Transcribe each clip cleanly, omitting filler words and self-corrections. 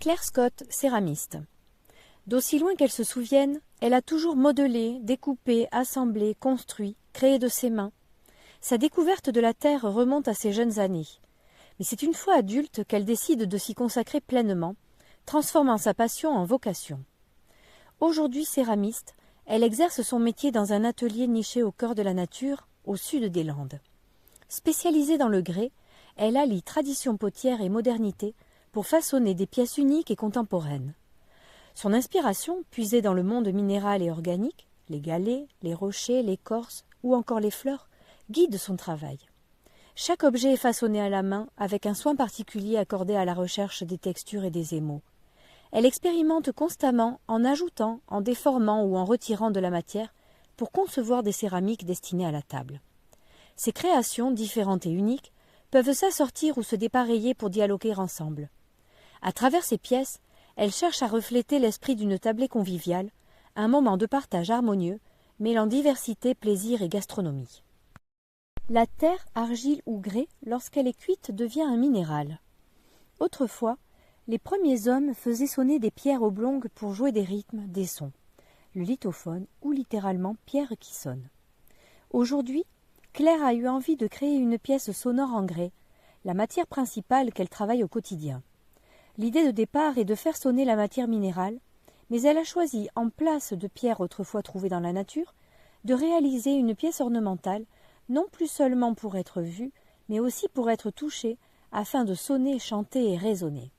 Claire Scott, céramiste. D'aussi loin qu'elle se souvienne, elle a toujours modelé, découpé, assemblé, construit, créé de ses mains. Sa découverte de la terre remonte à ses jeunes années. Mais c'est une fois adulte qu'elle décide de s'y consacrer pleinement, transformant sa passion en vocation. Aujourd'hui céramiste, elle exerce son métier dans un atelier niché au cœur de la nature, au sud des Landes. Spécialisée dans le grès, elle allie tradition potière et modernité pour façonner des pièces uniques et contemporaines. Son inspiration, puisée dans le monde minéral et organique, les galets, les rochers, l'écorce ou encore les fleurs, guide son travail. Chaque objet est façonné à la main avec un soin particulier accordé à la recherche des textures et des émaux. Elle expérimente constamment en ajoutant, en déformant ou en retirant de la matière pour concevoir des céramiques destinées à la table. Ces créations, différentes et uniques, peuvent s'assortir ou se dépareiller pour dialoguer ensemble. À travers ces pièces, elle cherche à refléter l'esprit d'une tablée conviviale, un moment de partage harmonieux, mêlant diversité, plaisir et gastronomie. La terre, argile ou grès, lorsqu'elle est cuite, devient un minéral. Autrefois, les premiers hommes faisaient sonner des pierres oblongues pour jouer des rythmes, des sons. Le lithophone, ou littéralement pierre qui sonne. Aujourd'hui, Claire a eu envie de créer une pièce sonore en grès, la matière principale qu'elle travaille au quotidien. L'idée de départ est de faire sonner la matière minérale, mais elle a choisi, en place de pierres autrefois trouvées dans la nature, de réaliser une pièce ornementale, non plus seulement pour être vue, mais aussi pour être touchée, afin de sonner, chanter et résonner.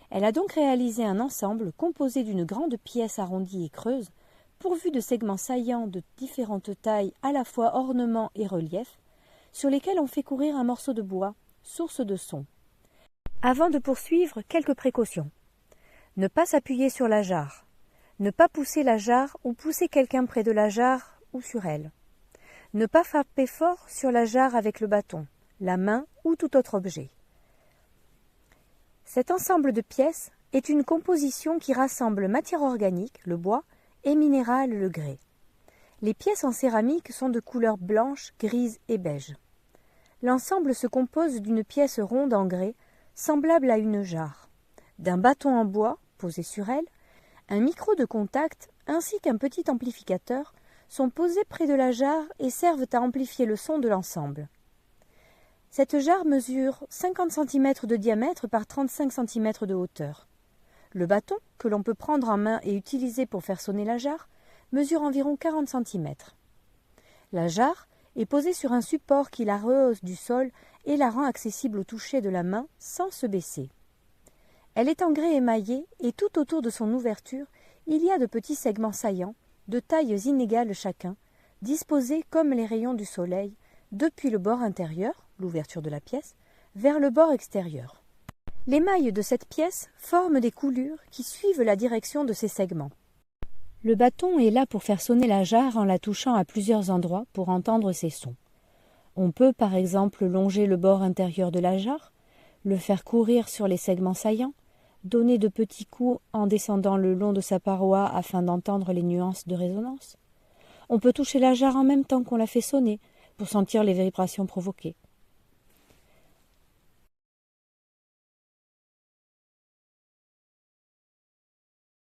Elle a donc réalisé un ensemble composé d'une grande pièce arrondie et creuse, pourvue de segments saillants de différentes tailles, à la fois ornement et relief, sur lesquels on fait courir un morceau de bois, source de son. Avant de poursuivre, quelques précautions. Ne pas s'appuyer sur la jarre. Ne pas pousser la jarre ou pousser quelqu'un près de la jarre ou sur elle. Ne pas frapper fort sur la jarre avec le bâton, la main ou tout autre objet. Cet ensemble de pièces est une composition qui rassemble matière organique, le bois, et minérale, le grès. Les pièces en céramique sont de couleur blanche, grise et beige. L'ensemble se compose d'une pièce ronde en grès, semblable à une jarre, d'un bâton en bois posé sur elle, un micro de contact ainsi qu'un petit amplificateur sont posés près de la jarre et servent à amplifier le son de l'ensemble. Cette jarre mesure 50 cm de diamètre par 35 cm de hauteur. Le bâton, que l'on peut prendre en main et utiliser pour faire sonner la jarre, mesure environ 40 cm. La jarre est posée sur un support qui la rehausse du sol et la rend accessible au toucher de la main sans se baisser. Elle est en grès émaillé et tout autour de son ouverture, il y a de petits segments saillants, de tailles inégales chacun, disposés comme les rayons du soleil, depuis le bord intérieur, l'ouverture de la pièce, vers le bord extérieur. Les mailles de cette pièce forment des coulures qui suivent la direction de ces segments. Le bâton est là pour faire sonner la jarre en la touchant à plusieurs endroits pour entendre ses sons. On peut par exemple longer le bord intérieur de la jarre, le faire courir sur les segments saillants, donner de petits coups en descendant le long de sa paroi afin d'entendre les nuances de résonance. On peut toucher la jarre en même temps qu'on la fait sonner pour sentir les vibrations provoquées.